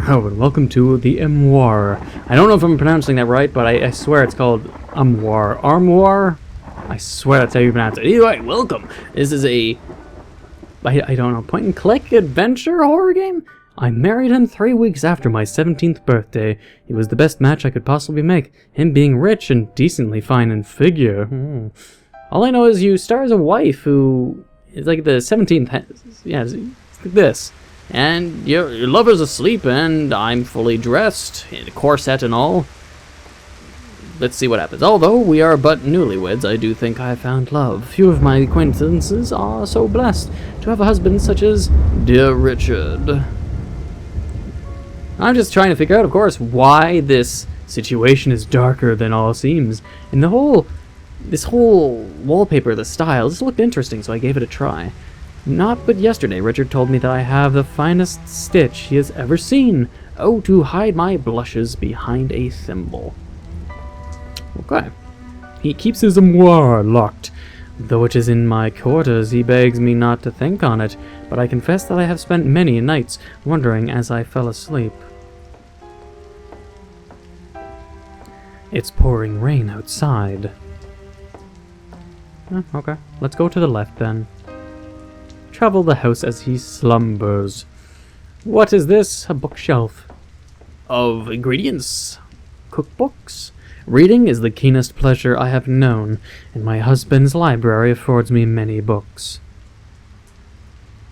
Hello and welcome to the Armoire. I don't know if I'm pronouncing that right, but I swear it's called Armoire. Armoire? I swear that's how you pronounce it. Either way, welcome. This is a, I don't know, point and click adventure horror game? I married him 3 weeks after my 17th birthday. It was the best match I could possibly make. Him being rich and decently fine in figure. All I know is you star as a wife who is like the 17th, yeah, it's like this. And your lover's asleep, and I'm fully dressed, in a corset and all. Let's see what happens. Although we are but newlyweds, I do think I have found love. Few of my acquaintances are so blessed to have a husband such as dear Richard. I'm just trying to figure out, of course, why this situation is darker than all seems. And this whole wallpaper, the style, just looked interesting, so I gave it a try. Not but yesterday, Richard told me that I have the finest stitch he has ever seen. Oh, to hide my blushes behind a thimble. Okay. He keeps his armoire locked. Though it is in my quarters, he begs me not to think on it, but I confess that I have spent many nights wondering as I fell asleep. It's pouring rain outside. Okay, let's go to the left then. Travel the house as he slumbers. What is this? A bookshelf of ingredients? Cookbooks? Reading is the keenest pleasure I have known, and my husband's library affords me many books.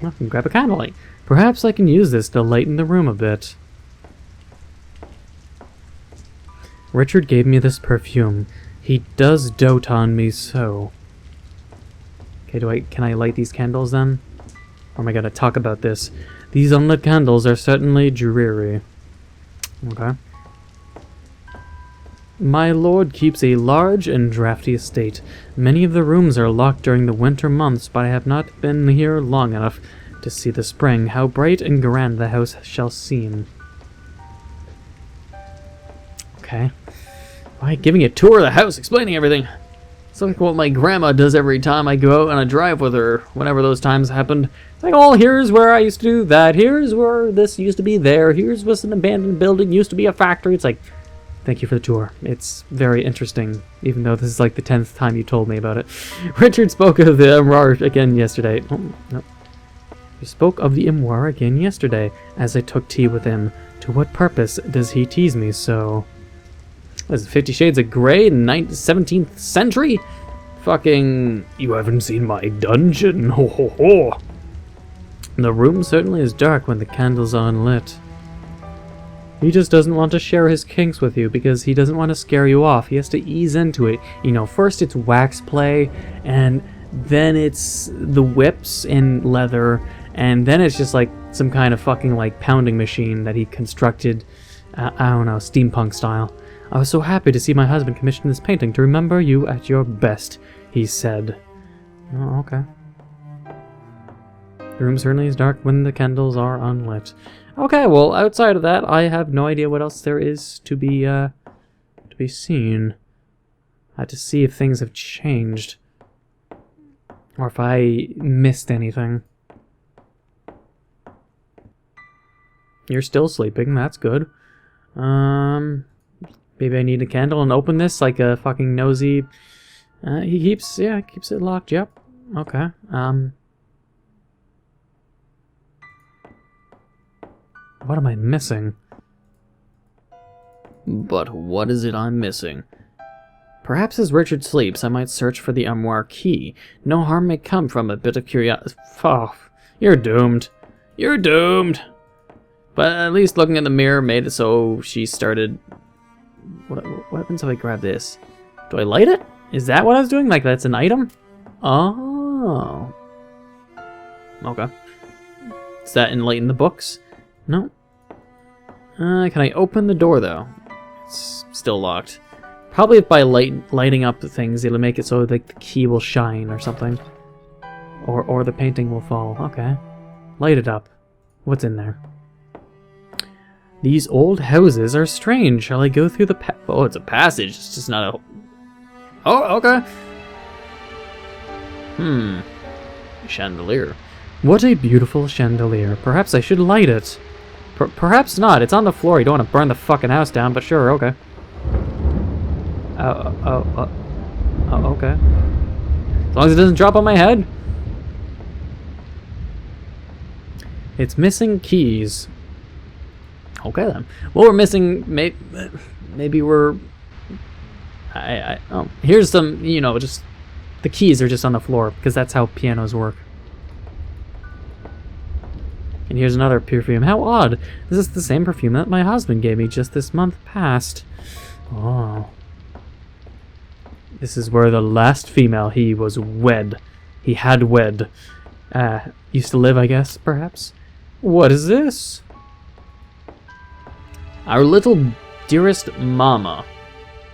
I can grab a candlelight. Perhaps I can use this to lighten the room a bit. Richard gave me this perfume. He does dote on me so. Okay, can I light these candles then? Or am I gonna talk about this? These unlit candles are certainly dreary. Okay. My lord keeps a large and drafty estate. Many of the rooms are locked during the winter months, but I have not been here long enough to see the spring. How bright and grand the house shall seem. Okay. By giving a tour of the house, explaining everything. It's like what my grandma does every time I go out on a drive with her, whenever those times happened. It's like, oh, here's where I used to do that, here's where this used to be there, here's what's an abandoned building, used to be a factory. It's like, thank you for the tour. It's very interesting, even though this is like the 10th time you told me about it. Richard spoke of the Armoire again yesterday. Oh, no. He spoke of the Armoire again yesterday, as I took tea with him. To what purpose does he tease me so? What is it, 50 Shades of Grey in the 17th century? Fucking, you haven't seen my dungeon, ho ho ho. The room certainly is dark when the candles are unlit. He just doesn't want to share his kinks with you because he doesn't want to scare you off. He has to ease into it. You know, first it's wax play, and then it's the whips and leather, and then it's just like some kind of fucking like pounding machine that he constructed, I don't know, steampunk style. I was so happy to see my husband commission this painting to remember you at your best, he said. Oh, okay. The room certainly is dark when the candles are unlit. Okay, well, outside of that, I have no idea what else there is to be seen. I had to see if things have changed. Or if I missed anything. You're still sleeping, that's good. Maybe I need a candle and open this like a fucking nosy... he keeps it locked, yep. Okay, what am I missing? But what is it I'm missing? Perhaps as Richard sleeps, I might search for the armoire key. No harm may come from a bit of curiosity. Oh, you're doomed. You're doomed! But at least looking in the mirror made it so she started... What happens if I grab this? Do I light it? Is that what I was doing? Like that's an item? Oh. Okay. Does that enlighten the books? No. Can I open the door though? It's still locked. Probably if by lighting up the things, it'll make it so like the key will shine or something. Or the painting will fall. Okay. Light it up. What's in there? These old houses are strange. Shall I go through the oh, it's a passage. It's just not a... Oh, okay. Chandelier. What a beautiful chandelier. Perhaps I should light it. Perhaps not. It's on the floor. You don't want to burn the fucking house down, but sure, okay. Okay. As long as it doesn't drop on my head. It's missing keys. Okay then. Well, we're missing. Maybe we're. Oh, here's some. You know, just the keys are just on the floor because that's how pianos work. And here's another perfume. How odd. This is the same perfume that my husband gave me just this month past. Oh. This is where the last female he had wed, used to live, I guess, perhaps. What is this? Our little dearest mama.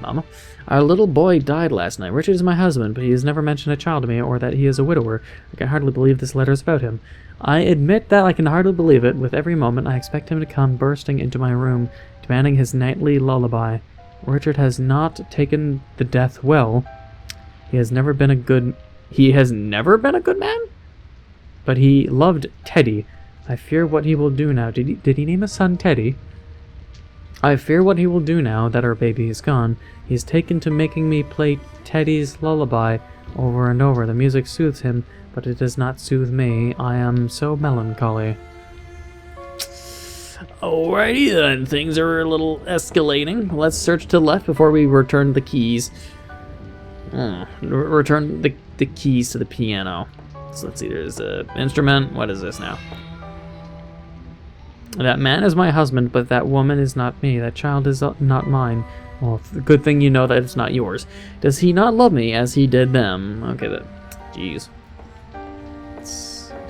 Mama? Our little boy died last night. Richard is my husband, but he has never mentioned a child to me or that he is a widower. I can hardly believe this letter is about him. I admit that I can hardly believe it. With every moment, I expect him to come bursting into my room, demanding his nightly lullaby. Richard has not taken the death well. He has never been a good man? But he loved Teddy. I fear what he will do now. Did he name his son Teddy? I fear what he will do now that our baby is gone. He has taken to making me play Teddy's lullaby over and over. The music soothes him, but it does not soothe me. I am so melancholy. Alrighty then, things are a little escalating. Let's search to the left before we return the keys. Return the keys to the piano. So let's see, there's an instrument. What is this now? That man is my husband, but that woman is not me. That child is not mine. Well, good thing you know that it's not yours. Does he not love me as he did them? Okay, then. Jeez.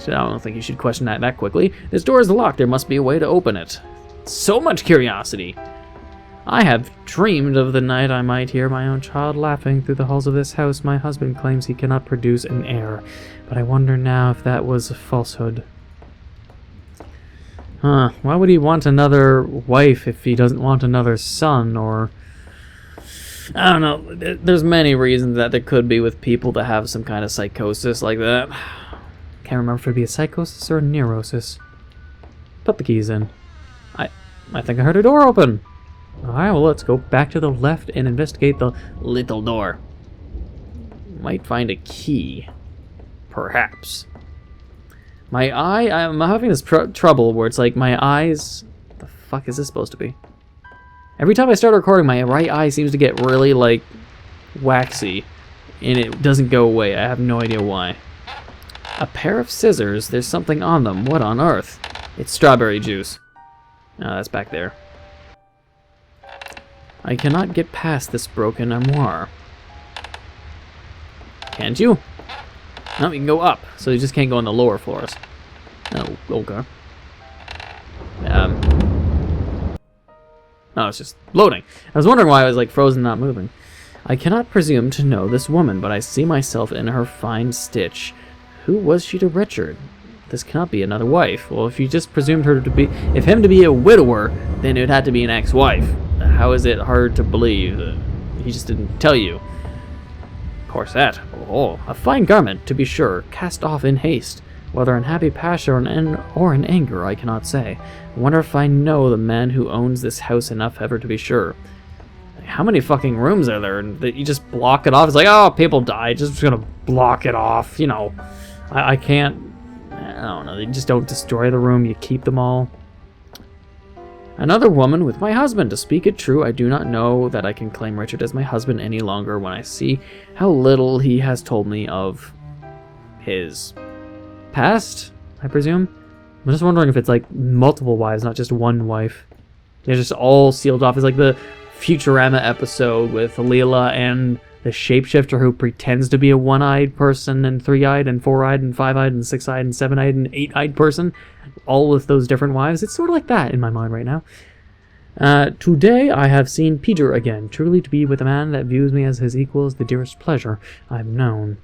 I don't think you should question that quickly. This door is locked. There must be a way to open it. So much curiosity. I have dreamed of the night I might hear my own child laughing through the halls of this house. My husband claims he cannot produce an heir, but I wonder now if that was a falsehood. Huh, why would he want another wife if he doesn't want another son, or... I don't know, there's many reasons that there could be with people to have some kind of psychosis like that. Can't remember if it'd be a psychosis or a neurosis. Put the keys in. I think I heard a door open. Alright, well let's go back to the left and investigate the little door. Might find a key. Perhaps. I'm having this trouble where it's like my eyes... What the fuck is this supposed to be? Every time I start recording, my right eye seems to get really, like, waxy. And it doesn't go away. I have no idea why. A pair of scissors. There's something on them. What on earth? It's strawberry juice. Oh, that's back there. I cannot get past this broken armoire. Can't you? No, you can go up, so you just can't go on the lower floors. Oh, okay. Oh, it's just loading. I was wondering why I was like frozen, not moving. I cannot presume to know this woman, but I see myself in her fine stitch. Who was she to Richard? This cannot be another wife. Well, if you just presumed her to be, if him to be a widower, then it would have to be an ex-wife. How is it hard to believe? He just didn't tell you. Corset. Oh, a fine garment, to be sure, cast off in haste. Whether in happy passion or in anger, I cannot say. I wonder if I know the man who owns this house enough ever to be sure. How many fucking rooms are there that you just block it off? It's like, oh, people died, just gonna block it off, you know. I can't, I don't know, you just don't destroy the room, you keep them all. Another woman with my husband. To speak it true, I do not know that I can claim Richard as my husband any longer when I see how little he has told me of his past, I presume. I'm just wondering if it's like multiple wives, not just one wife. They're just all sealed off. It's like the Futurama episode with Leela and the shapeshifter who pretends to be a one-eyed person and three-eyed and four-eyed and five-eyed and six-eyed and seven-eyed and eight-eyed person, all with those different wives. It's sort of like that in my mind right now. Today I have seen Peter again. Truly to be with a man that views me as his equal is the dearest pleasure I've known.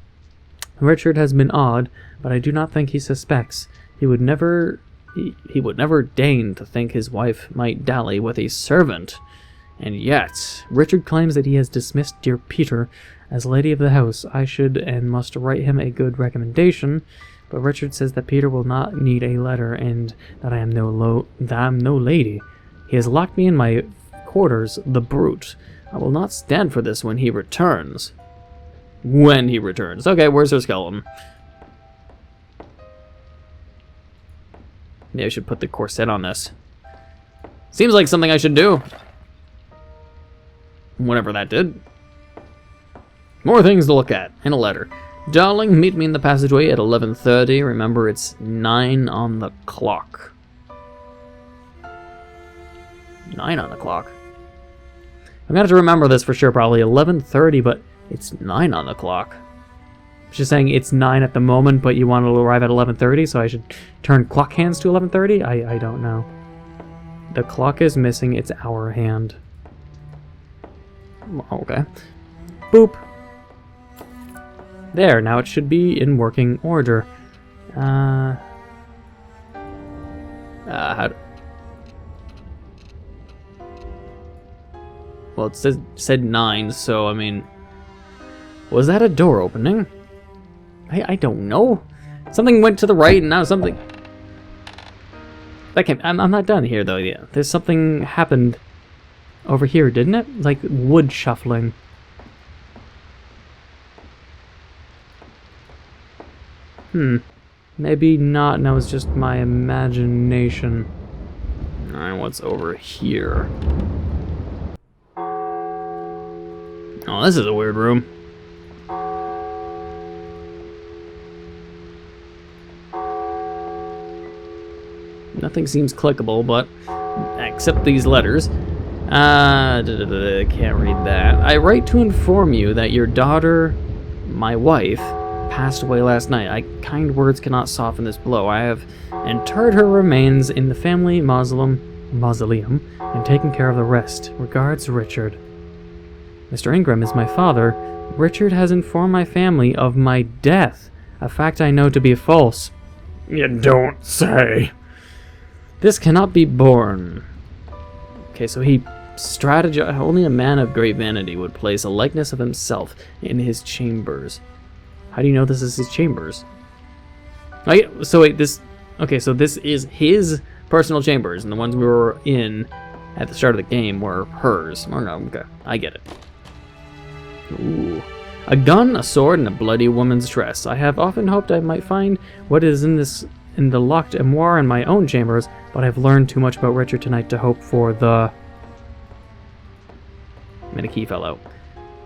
Richard has been odd, but I do not think he suspects. He would never deign to think his wife might dally with a servant. And yet, Richard claims that he has dismissed dear Peter as lady of the house. I should and must write him a good recommendation, But Richard says that Peter will not need a letter and that I'm no lady. He has locked me in my quarters, the brute. I will not stand for this when he returns. When he returns. Okay, where's her skeleton? Maybe I should put the corset on this. Seems like something I should do. Whatever that did. More things to look at. And a letter. Darling, meet me in the passageway at 11:30. Remember, it's 9 on the clock. 9 on the clock. I'm gonna have to remember this for sure. Probably 11:30, but it's 9 on the clock. She's saying it's 9 at the moment, but you want to arrive at 11:30, so I should turn clock hands to 11:30? I don't know. The clock is missing its hour hand. Okay. Boop. There, now it should be in working order. How well, it said 9, so, I mean... Was that a door opening? I don't know. Something went to the right, and now something... That came... I'm not done here, though, yeah. There's something happened over here, didn't it? Like wood shuffling. Maybe not, and that was just my imagination. Alright, what's over here? Oh, this is a weird room. Nothing seems clickable, but except these letters. Can't read that. I write to inform you that your daughter, my wife, passed away last night. Kind words cannot soften this blow. I have interred her remains in the family mausoleum and taken care of the rest. Regards, Richard. Mr. Ingram is my father. Richard has informed my family of my death, a fact I know to be false. You don't say. This cannot be borne. Okay, so he strategized. Only a man of great vanity would place a likeness of himself in his chambers. How do you know this is his chambers? So wait, this... Okay, so this is his personal chambers, and the ones we were in at the start of the game were hers. Oh, no, okay, I get it. Ooh. A gun, a sword, and a bloody woman's dress. I have often hoped I might find what is in the locked armoire in my own chambers, but I've learned too much about Richard tonight to hope for the... And a key fell out.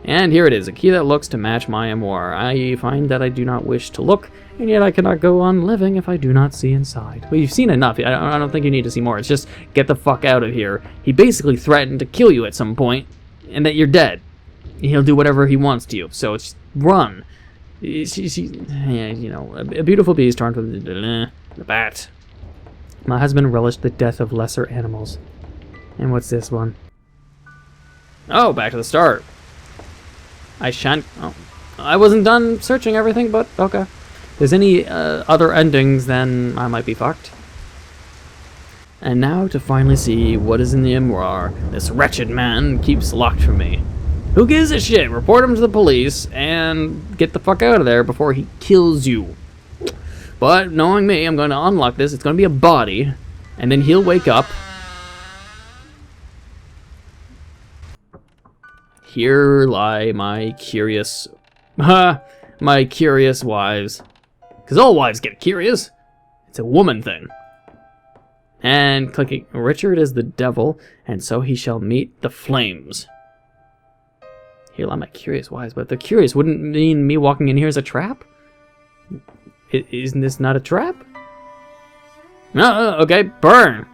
And here it is, a key that looks to match my armoire. I find that I do not wish to look, and yet I cannot go on living if I do not see inside. Well, you've seen enough. I don't think you need to see more. It's just, get the fuck out of here. He basically threatened to kill you at some point, and that you're dead. He'll do whatever he wants to you, so it's run. Yeah, you know, a beautiful bee is torn from the bat. My husband relished the death of lesser animals. And what's this one? Oh, back to the start. I shan't... Oh, I wasn't done searching everything, but okay. If there's any other endings, then I might be fucked. And now to finally see what is in the armoire this wretched man keeps locked from me. Who gives a shit? Report him to the police and get the fuck out of there before he kills you. But knowing me, I'm going to unlock this. It's going to be a body, and then he'll wake up. Here lie my curious... my curious wives. Because all wives get curious. It's a woman thing. And clicking, Richard is the devil, and so he shall meet the flames. Here lie my curious wives, but if they're curious, wouldn't mean me walking in here is a trap? Isn't this not a trap? No, okay, burn.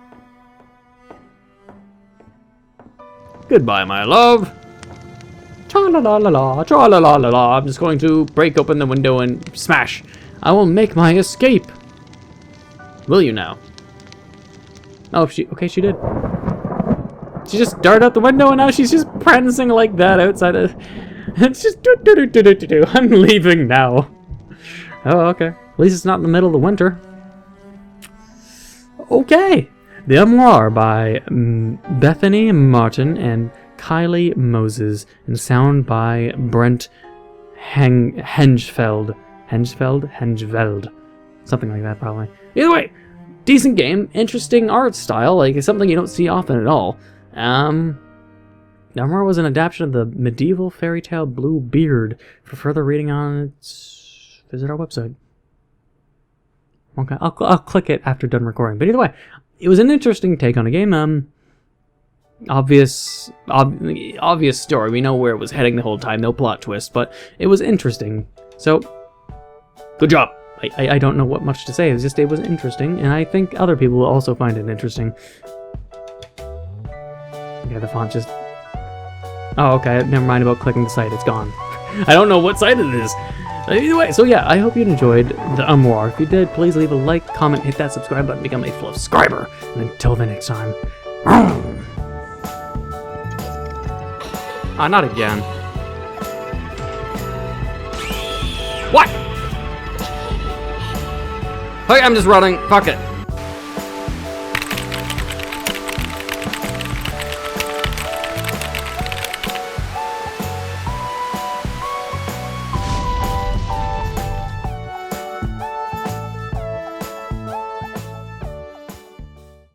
Goodbye, my love. Tra-la-la-la-la, tra-la-la-la-la. I'm just going to break open the window and smash. I will make my escape. Will you now? Oh, she did. She just darted out the window and now she's just prancing like that outside of... It's just do-do-do-do-do-do. I'm leaving now. Oh, okay. At least it's not in the middle of the winter. Okay. The Armoire by Bethany Martin and Kylie Moses, and sound by Brent Hengeveld. Something like that, probably. Either way, decent game, interesting art style, like it's something you don't see often at all. Armoire was an adaptation of the medieval fairy tale Blue Beard. For further reading on it, visit our website. Okay, I'll click it after done recording. But either way, it was an interesting take on a game. Obvious story. We know where it was heading the whole time. No plot twist, but it was interesting. So, good job. I don't know what much to say. It's just it was interesting, and I think other people will also find it interesting. Okay, the font just... Oh, okay. Never mind about clicking the site. It's gone. I don't know what site it is. Either way, so yeah, I hope you enjoyed the Armoire. If you did, please leave a like, comment, hit that subscribe button, become a full subscriber. And until the next time. Not again. What? Okay, I'm just running. Fuck it.